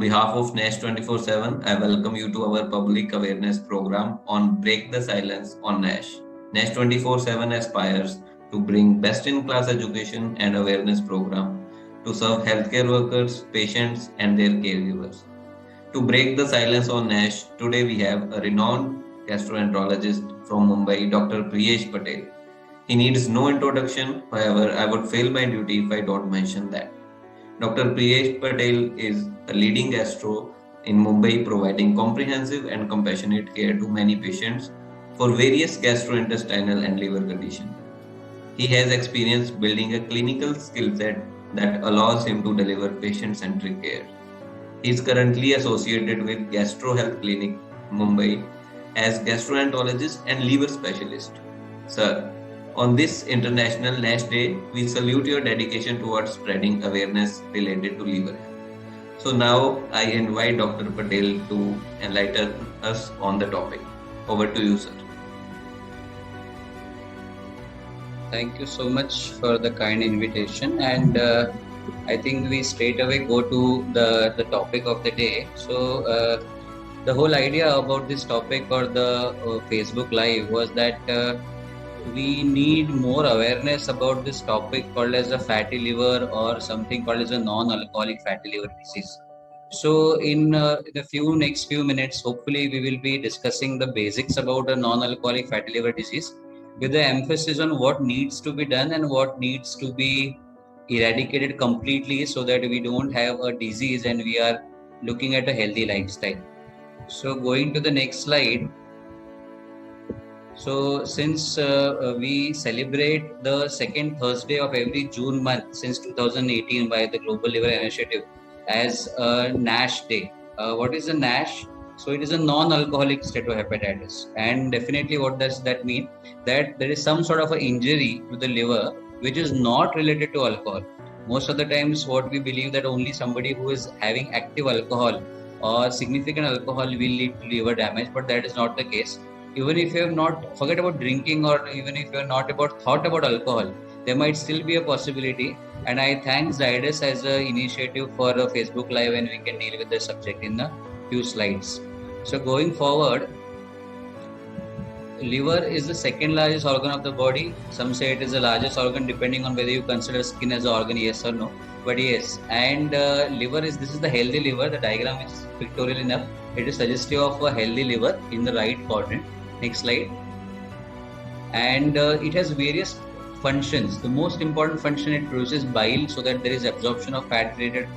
behalf of NASH 24/7, I welcome you to our public awareness program on Break the Silence on NASH. NASH 24/7 aspires to bring best-in-class education and awareness program to serve healthcare workers, patients, and their caregivers. To break the silence on NASH, today we have a renowned gastroenterologist from Mumbai, Dr. Priyesh Patel. He needs no introduction, however, I would fail my duty if I don't mention that. Dr. Priyesh Patel is a leading gastro in Mumbai, providing comprehensive and compassionate care to many patients for various gastrointestinal and liver conditions. He has experience building a clinical skill set that allows him to deliver patient-centric care. He is currently associated with Gastro Health Clinic, Mumbai, as gastroenterologist and liver specialist. Sir, on this International NASH Day, we salute your dedication towards spreading awareness related to liver health. So now I invite Dr. Patel to enlighten us on the topic. Over to you, sir. Thank you so much for the kind invitation, and I think we straight away go to the topic of the day. So the whole idea about this topic or the Facebook Live was that we need more awareness about this topic called as a fatty liver or something called as a non-alcoholic fatty liver disease. So in the next few minutes, hopefully we will be discussing the basics about a non-alcoholic fatty liver disease with the emphasis on what needs to be done and what needs to be eradicated completely so that we don't have a disease and we are looking at a healthy lifestyle. So going to the next slide. So since we celebrate the second Thursday of every June month since 2018 by the Global Liver Initiative as a NASH Day. What is a NASH? So it is a non-alcoholic steatohepatitis, and definitely what does that mean? That there is some sort of an injury to the liver which is not related to alcohol. Most of the times what we believe that only somebody who is having active alcohol or significant alcohol will lead to liver damage, but that is not the case. Even if you have not forget about drinking or even if you are not thought about alcohol, there might still be a possibility. And I thank Zydus as an initiative for a Facebook Live, and we can deal with the subject in a few slides. So going forward, liver is the second largest organ of the body. Some say it is the largest organ depending on whether you consider skin as an organ, yes or no. But yes, and this is the healthy liver. The diagram which is pictorial enough, it is suggestive of a healthy liver in the right quadrant. Next slide. And it has various functions. The most important function, it produces bile so that there is absorption of fat-related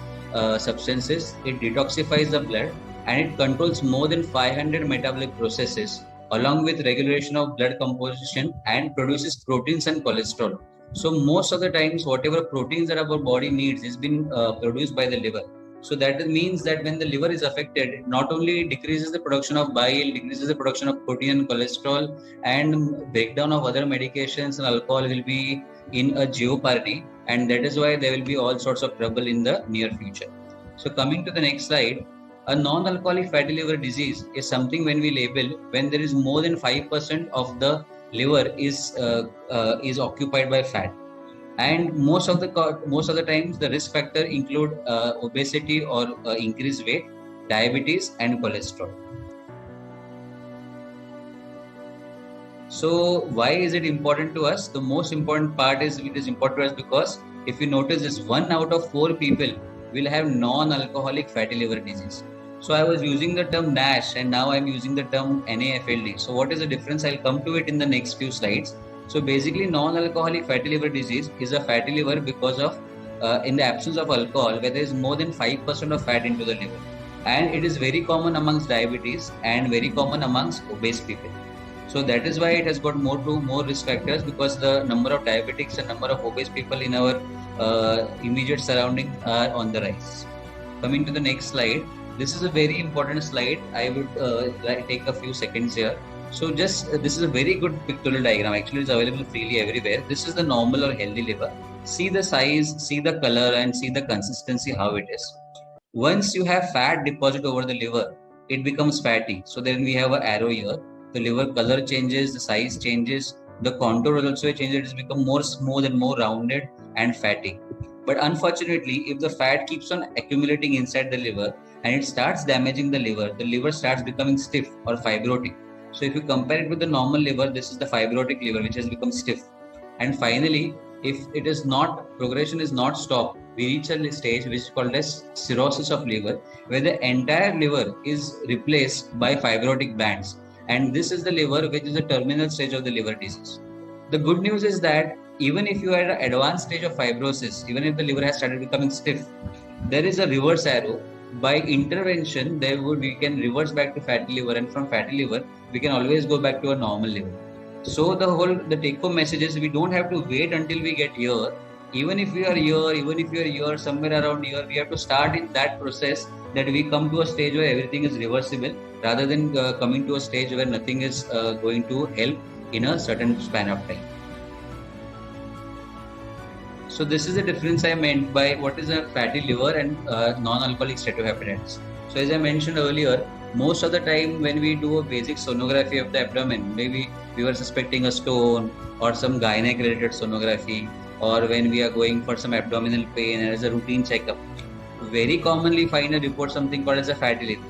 substances. It detoxifies the blood and it controls more than 500 metabolic processes along with regulation of blood composition and produces proteins and cholesterol. So most of the times, whatever proteins that our body needs is being produced by the liver. So that means that when the liver is affected, it not only decreases the production of bile, decreases the production of protein and cholesterol, and breakdown of other medications and alcohol will be in a jeopardy, and that is why there will be all sorts of trouble in the near future. So coming to the next slide, a non-alcoholic fatty liver disease is something when we label when there is more than 5% of the liver is occupied by fat. And most of the times the risk factor include obesity or increased weight, diabetes and cholesterol. So why is it important to us? The most important part is it is important to us because if you notice this, 1 out of 4 people will have non-alcoholic fatty liver disease. So I was using the term NASH and now I'm using the term NAFLD. So what is the difference? I'll come to it in the next few slides. So basically, non-alcoholic fatty liver disease is a fatty liver because of in the absence of alcohol, where there is more than 5% of fat into the liver. And it is very common amongst diabetes and very common amongst obese people. So that is why it has got more risk factors, because the number of diabetics and number of obese people in our immediate surrounding are on the rise. Coming to the next slide. This is a very important slide. I would take a few seconds here. So this is a very good pictorial diagram. Actually, it's available freely everywhere. This is the normal or healthy liver. See the size, see the color, and see the consistency, how it is. Once you have fat deposit over the liver, it becomes fatty. So then we have an arrow here. The liver color changes, the size changes, the contour also changes. It has become more smooth and more rounded and fatty. But unfortunately, if the fat keeps on accumulating inside the liver and it starts damaging the liver starts becoming stiff or fibrotic. So if you compare it with the normal liver, this is the fibrotic liver which has become stiff. And finally, if it is not, progression is not stopped, we reach a stage which is called as cirrhosis of liver, where the entire liver is replaced by fibrotic bands. And this is the liver which is the terminal stage of the liver disease. The good news is that even if you are at an advanced stage of fibrosis, even if the liver has started becoming stiff, there is a reverse arrow. By intervention, we can reverse back to fatty liver, and from fatty liver, we can always go back to a normal liver. So the take home message is we don't have to wait until we get here. Even if you are here, somewhere around here, we have to start in that process that we come to a stage where everything is reversible rather than coming to a stage where nothing is going to help in a certain span of time. So this is the difference I meant by what is a fatty liver and non-alcoholic steatohepatitis. So as I mentioned earlier, most of the time when we do a basic sonography of the abdomen, maybe we were suspecting a stone or some gynec related sonography, or when we are going for some abdominal pain and as a routine checkup, very commonly find a report something called as a fatty liver.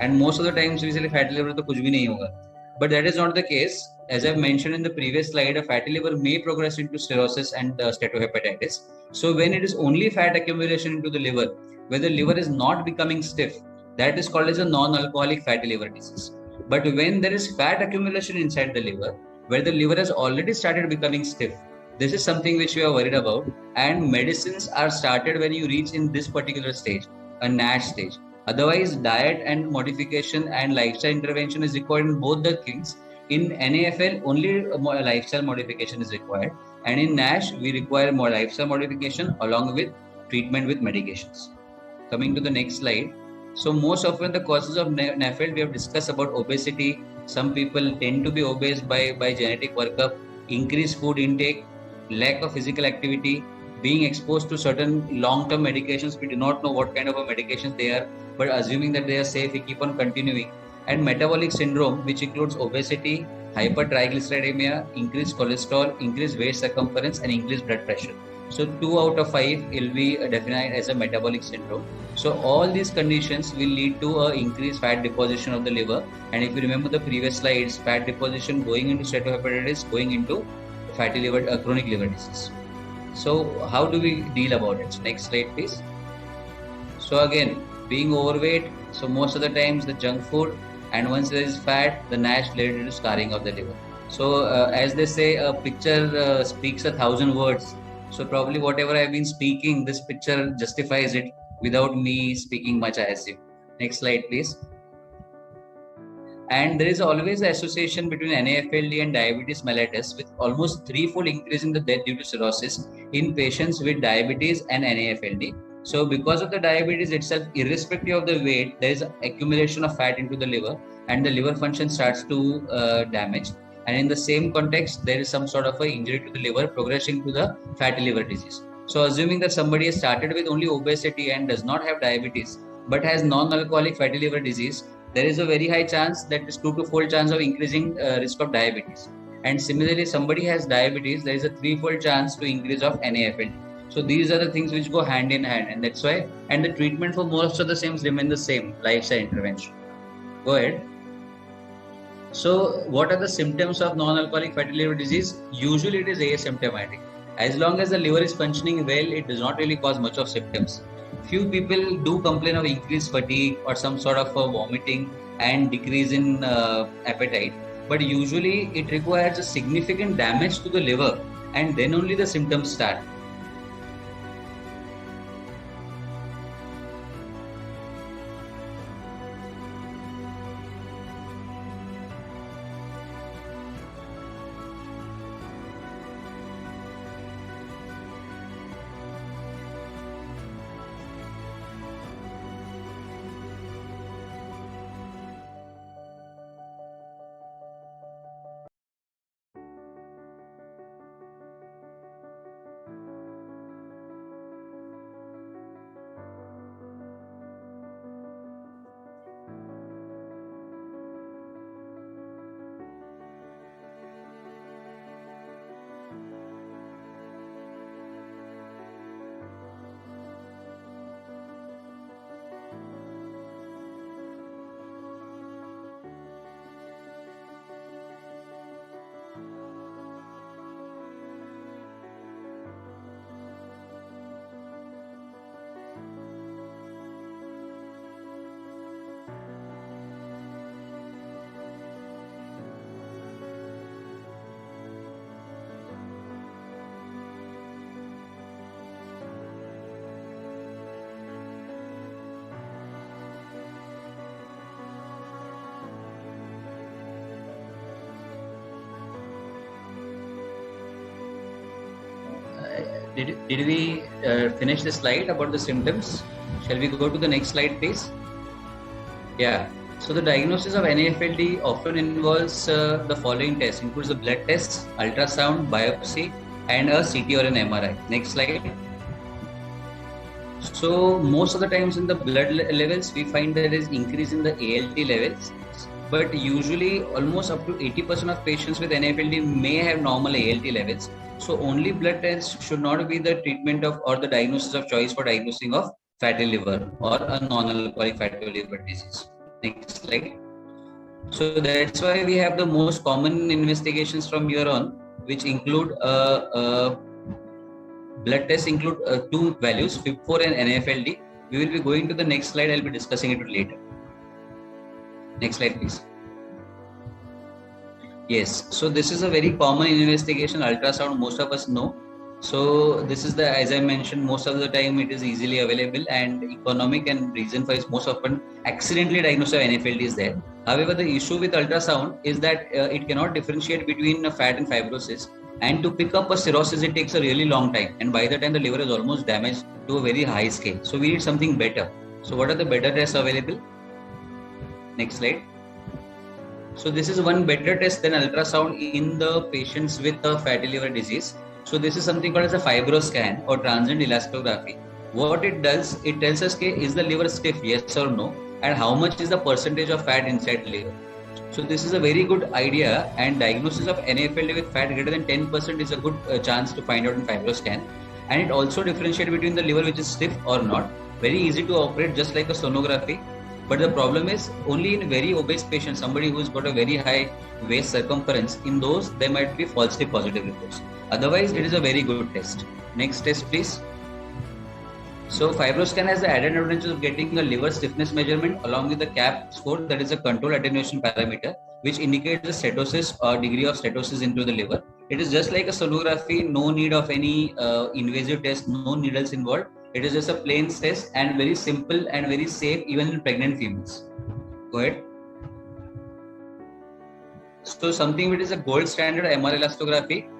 And most of the times we say fatty liver to kuch bhi nahi hoga. But that is not the case. As I've mentioned in the previous slide, a fatty liver may progress into cirrhosis and steatohepatitis. So when it is only fat accumulation into the liver, where the liver is not becoming stiff, that is called as a non-alcoholic fatty liver disease. But when there is fat accumulation inside the liver, where the liver has already started becoming stiff, this is something which we are worried about. And medicines are started when you reach in this particular stage, a NASH stage. Otherwise, diet and modification and lifestyle intervention is required in both the things. In NAFL, only lifestyle modification is required. And in NASH, we require more lifestyle modification along with treatment with medications. Coming to the next slide. So most often the causes of NAFLD, we have discussed about obesity. Some people tend to be obese by genetic workup, increased food intake, lack of physical activity, being exposed to certain long-term medications. We do not know what kind of a medications they are, but assuming that they are safe, we keep on continuing. And metabolic syndrome, which includes obesity, hypertriglyceridemia, increased cholesterol, increased waist circumference, and increased blood pressure. So 2 out of 5 will be defined as a metabolic syndrome. So all these conditions will lead to a increased fat deposition of the liver. And if you remember the previous slides, fat deposition going into steatohepatitis, going into fatty liver, chronic liver disease. So how do we deal about it? So next slide, please. So again, being overweight, so most of the times the junk food, and once there is fat, the NASH related to scarring of the liver. So as they say, a picture speaks 1,000 words. So probably whatever I've been speaking, this picture justifies it without me speaking much, I assume. Next slide, please. And there is always an association between NAFLD and diabetes mellitus, with almost threefold increase in the death due to cirrhosis in patients with diabetes and NAFLD. So because of the diabetes itself, irrespective of the weight, there is accumulation of fat into the liver and the liver function starts to damage. And in the same context, there is some sort of an injury to the liver progressing to the fatty liver disease. So assuming that somebody has started with only obesity and does not have diabetes, but has non-alcoholic fatty liver disease, there is a very high chance, that is 2 to 4 chance of increasing risk of diabetes. And similarly, somebody has diabetes, there is a 3-fold chance to increase of NAFLD. So these are the things which go hand in hand, and that's why, and the treatment for most of the same remain the same, lifestyle intervention. Go ahead. So what are the symptoms of non-alcoholic fatty liver disease? Usually it is asymptomatic. As long as the liver is functioning well, it does not really cause much of symptoms. Few people do complain of increased fatigue or some sort of vomiting and decrease in appetite. But usually it requires a significant damage to the liver, and then only the symptoms start. did we finish the slide about the symptoms? Shall we go to the next slide, please? Yeah. So the diagnosis of NAFLD often involves the following tests, includes the blood tests, ultrasound, biopsy, and a CT or an MRI. Next slide. So most of the times in the blood levels, we find there is increase in the ALT levels, but usually almost up to 80% of patients with NAFLD may have normal ALT levels. So only blood tests should not be the treatment of or the diagnosis of choice for diagnosing of fatty liver or a non-alcoholic fatty liver disease. Next slide. So that's why we have the most common investigations from here on, which include blood tests include two values, FIB4 and NAFLD. We will be going to the next slide. I'll be discussing it later. Next slide, please. Yes, so this is a very common investigation, ultrasound, most of us know. So this is as I mentioned, most of the time it is easily available and economic, and reason for it most often accidentally diagnosed NAFLD is there. However, the issue with ultrasound is that it cannot differentiate between fat and fibrosis. And to pick up a cirrhosis, it takes a really long time. And by the time the liver is almost damaged to a very high scale. So we need something better. So what are the better tests available? Next slide. So this is one better test than ultrasound in the patients with a fatty liver disease. So this is something called as a fibroscan or transient elastography. What it does, it tells us, is the liver stiff, yes or no, and how much is the percentage of fat inside the liver. So this is a very good idea, and diagnosis of NAFLD with fat greater than 10% is a good chance to find out in fibroscan. And it also differentiates between the liver which is stiff or not. Very easy to operate, just like a sonography. But the problem is only in very obese patients, somebody who's got a very high waist circumference, in those there might be falsely positive reports. Otherwise, it is a very good test. Next test, please. So fibroscan has the added advantage of getting a liver stiffness measurement along with the CAP score, that is a control attenuation parameter, which indicates the stenosis or degree of stenosis into the liver. It is just like a sonography, no need of any invasive test, no needles involved. It is just a plain test and very simple and very safe even in pregnant females. Go ahead. So something which is a gold standard MR elastography,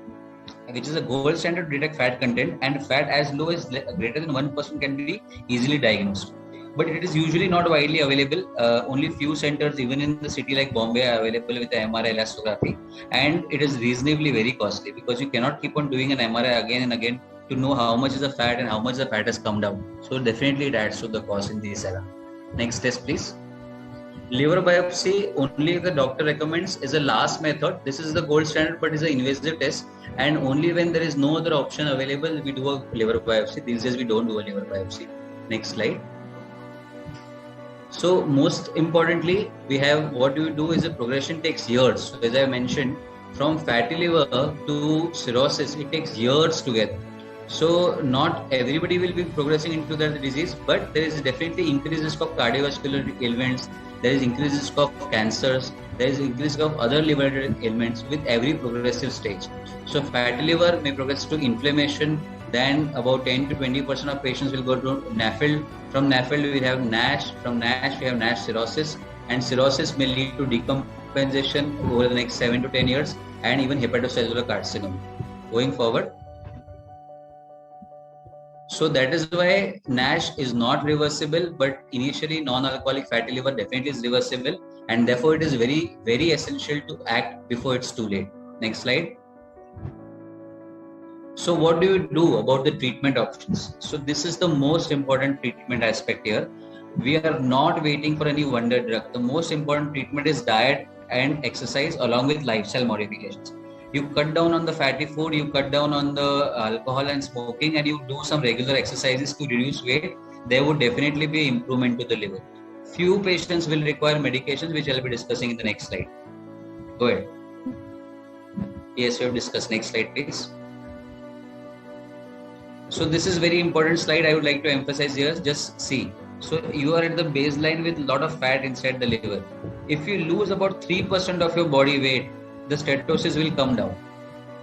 which is a gold standard to detect fat content, and fat as low as greater than 1% can be easily diagnosed. But it is usually not widely available. Only few centers, even in the city like Bombay, are available with the MRI elastography, and it is reasonably very costly because you cannot keep on doing an MRI again and again to know how much is the fat and how much the fat has come down. So definitely it adds to the cost in this era. Next test, please. Liver biopsy, only if the doctor recommends, is a last method. This is the gold standard, but is an invasive test, and only when there is no other option available, we do a liver biopsy. These days we don't do a liver biopsy. Next slide. So most importantly, we have what we do is the progression takes years. So as I mentioned, from fatty liver to cirrhosis, it takes years to get. So not everybody will be progressing into the disease, but there is definitely increased risk of cardiovascular ailments. There is increased risk of cancers. There is increased risk of other liver ailments with every progressive stage. So fatty liver may progress to inflammation. Then about 10 to 20% of patients will go to NAFLD. From NAFLD we have NASH. From NASH we have NASH cirrhosis, and cirrhosis may lead to decompensation over the next 7 to 10 years, and even hepatocellular carcinoma. Going forward. So that is why NASH is not reversible, but initially non-alcoholic fatty liver definitely is reversible, and therefore it is very, very essential to act before it's too late. Next slide. So what do you do about the treatment options? So this is the most important treatment aspect here. We are not waiting for any wonder drug. The most important treatment is diet and exercise along with lifestyle modifications. You cut down on the fatty food, you cut down on the alcohol and smoking, and you do some regular exercises to reduce weight, there would definitely be improvement to the liver. Few patients will require medications, which I'll be discussing in the next slide. Go ahead. Yes, we have discussed. Next slide, please. So this is very important slide I would like to emphasize here. Just see. So you are at the baseline with a lot of fat inside the liver. If you lose about 3% of your body weight, the steatosis will come down.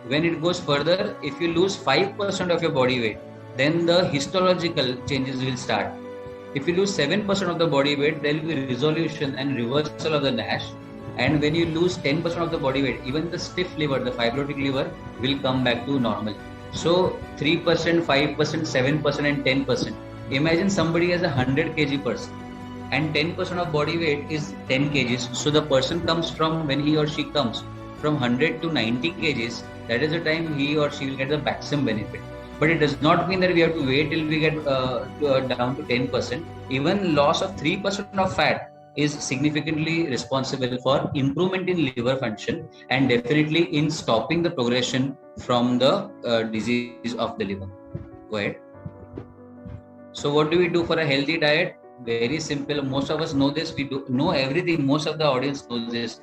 When it goes further, if you lose 5% of your body weight, then the histological changes will start. If you lose 7% of the body weight, there will be resolution and reversal of the NASH. And when you lose 10% of the body weight, even the stiff liver, the fibrotic liver, will come back to normal. So 3%, 5%, 7% and 10%. Imagine somebody has a 100 kg person and 10% of body weight is 10 kgs. So the person comes from, when he or she comes from 100 to 90 kgs, that is the time he or she will get the maximum benefit. But it does not mean that we have to wait till we get down to 10%. Even loss of 3% of fat is significantly responsible for improvement in liver function and definitely in stopping the progression from the disease of the liver. Go ahead. So what do we do for a healthy diet? Very simple. Most of us know this. We do know everything. Most of the audience knows this,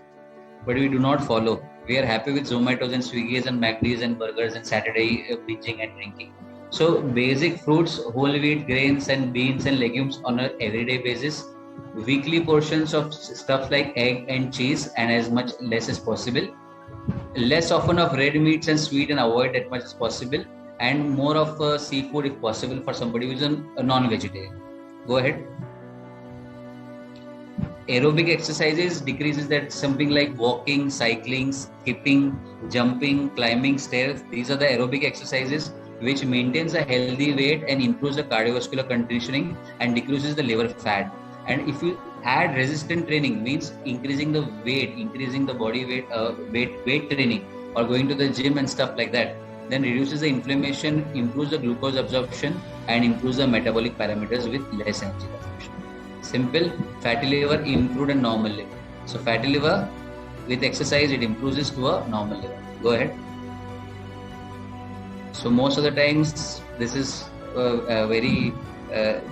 but we do not follow. We are happy with Zomatos and Swiggies and McD's and burgers and Saturday binging and drinking. So basic fruits, whole wheat, grains and beans and legumes on an everyday basis. Weekly portions of stuff like egg and cheese and as much less as possible. Less often of red meats and sweet and avoid as much as possible. And more of seafood if possible for somebody who is a non-vegetarian. Go ahead. Aerobic exercises decreases that something like walking, cycling, skipping, jumping, climbing stairs. These are the aerobic exercises which maintains a healthy weight and improves the cardiovascular conditioning and decreases the liver fat. And if you add resistant training, means increasing the weight, increasing the body weight, weight training or going to the gym and stuff like that, then reduces the inflammation, improves the glucose absorption and improves the metabolic parameters with less energy consumption. Simple. Fatty liver improved and normal liver. So fatty liver with exercise it improves to a normal liver. Go ahead. So most of the times this is a very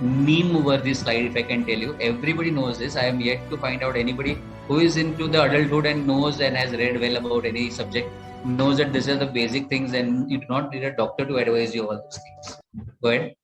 meme-worthy slide, if I can tell you. Everybody knows this. I am yet to find out anybody who is into the adulthood and knows and has read well about any subject, knows that these are the basic things and you do not need a doctor to advise you all those things. Go ahead.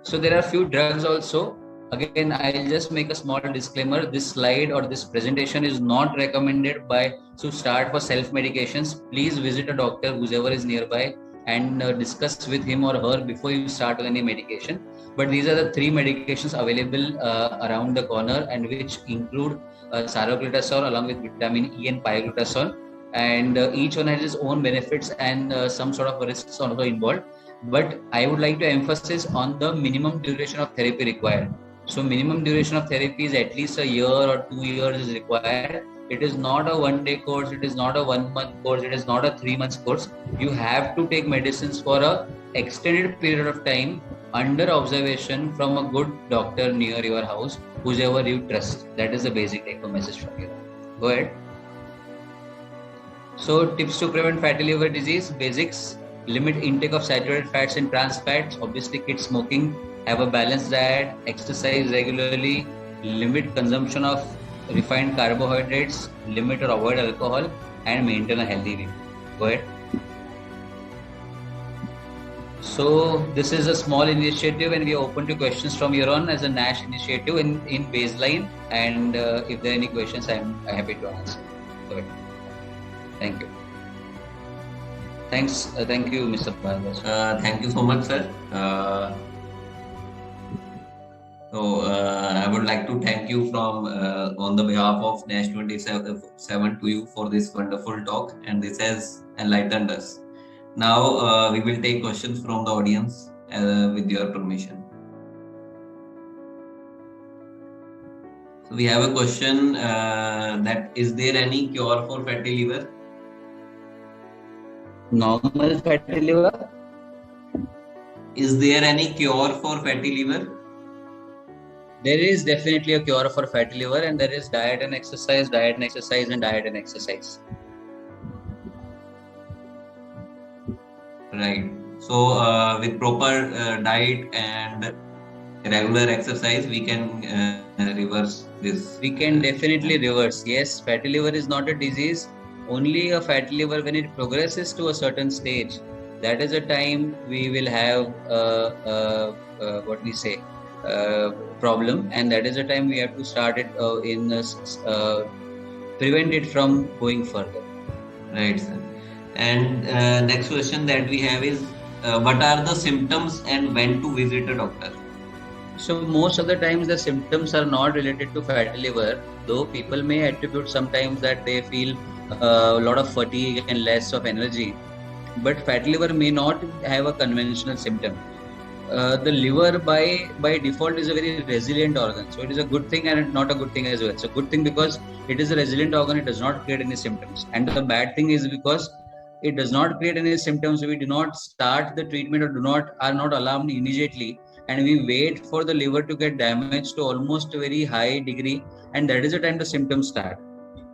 So there are few drugs also. Again, I'll just make a small disclaimer. This slide or this presentation is not recommended to start for self-medications. Please visit a doctor, whoever is nearby, and discuss with him or her before you start on any medication. But these are the 3 medications available around the corner and which include saroglitazole along with vitamin E and pioglitazone. And each one has its own benefits and some sort of risks also involved. But I would like to emphasize on the minimum duration of therapy required. So minimum duration of therapy is at least a year or 2 years is required. It is not a 1-day course. It is not a 1-month course. It is not a 3-month course. You have to take medicines for a extended period of time under observation from a good doctor near your house, whoever you trust. That is the basic take-home message from here. Go ahead. So tips to prevent fatty liver disease, basics. Limit intake of saturated fats and trans fats, obviously quit smoking, have a balanced diet, exercise regularly, limit consumption of refined carbohydrates, limit or avoid alcohol and maintain a healthy weight. Go ahead. So this is a small initiative and we are open to questions from here on as a NASH initiative in baseline, and if there are any questions I'm happy to answer. Go ahead. Thank you. Thanks. Thank you, Mr. Palghar. Thank you so much, sir. I would like to thank you from on the behalf of NASH 27 to you for this wonderful talk, and this has enlightened us. Now we will take questions from the audience with your permission. So we have a question that is there any cure for fatty liver? Normal fatty liver? Is there any cure for fatty liver? There is definitely a cure for fatty liver, and there is diet and exercise, diet and exercise, and diet and exercise. Right. So with proper diet and regular exercise, we can reverse this. We can definitely reverse. Yes, fatty liver is not a disease. Only a fatty liver, when it progresses to a certain stage, that is a time we will have problem, and that is a time we have to start it prevent it from going further. Right, sir. And next question that we have is what are the symptoms and when to visit a doctor? So most of the times the symptoms are not related to fatty liver, though people may attribute sometimes that they feel a lot of fatigue and less of energy. but fatty liver may not have a conventional symptom. The liver by default is a very resilient organ, so it is a good thing and not a good thing as well. It's a good thing because it is a resilient organ, it does not create any symptoms, and the bad thing is because it does not create any symptoms, we do not start the treatment or are not alarmed immediately, and we wait for the liver to get damaged to almost a very high degree, and that is the time the symptoms start.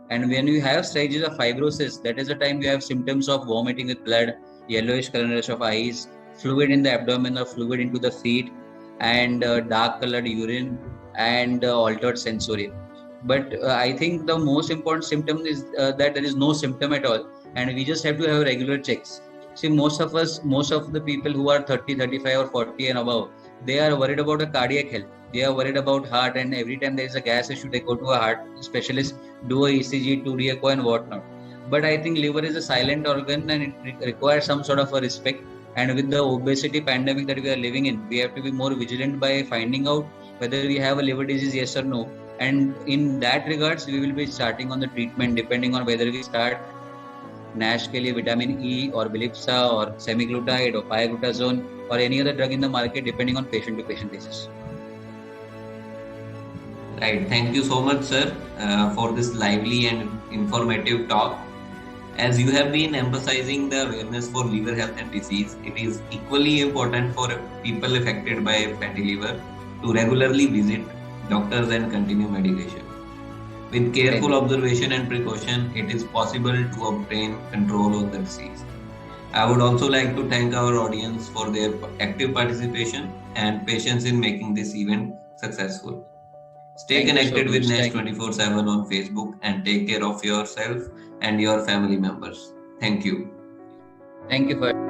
And when you have stages of fibrosis, that is the time you have symptoms of vomiting with blood, yellowish coloration of eyes, fluid in the abdomen or fluid into the feet, and dark colored urine, and altered sensory. But I think the most important symptom is that there is no symptom at all, and we just have to have regular checks. See, most of the people who are 30, 35 or 40 and above, they are worried about a cardiac health. They are worried about heart, and every time there is a gas issue, they go to a heart specialist, do a ECG, 2D echo and whatnot. But I think liver is a silent organ and it requires some sort of a respect. And with the obesity pandemic that we are living in, we have to be more vigilant by finding out whether we have a liver disease, yes or no. And in that regards, we will be starting on the treatment depending on whether we start NASH के लिए vitamin E or Bilipsa or semaglutide or pioglitazone or any other drug in the market depending on patient to patient basis. Right. Thank you so much, sir, for this lively and informative talk. As you have been emphasizing the awareness for liver health and disease, it is equally important for people affected by fatty liver to regularly visit doctors and continue medication. With careful observation and precaution, it is possible to obtain control of the disease. I would also like to thank our audience for their active participation and patience in making this event successful. Stay connected with NASH 24/7 on Facebook and take care of yourself and your family members. Thank you. Thank you for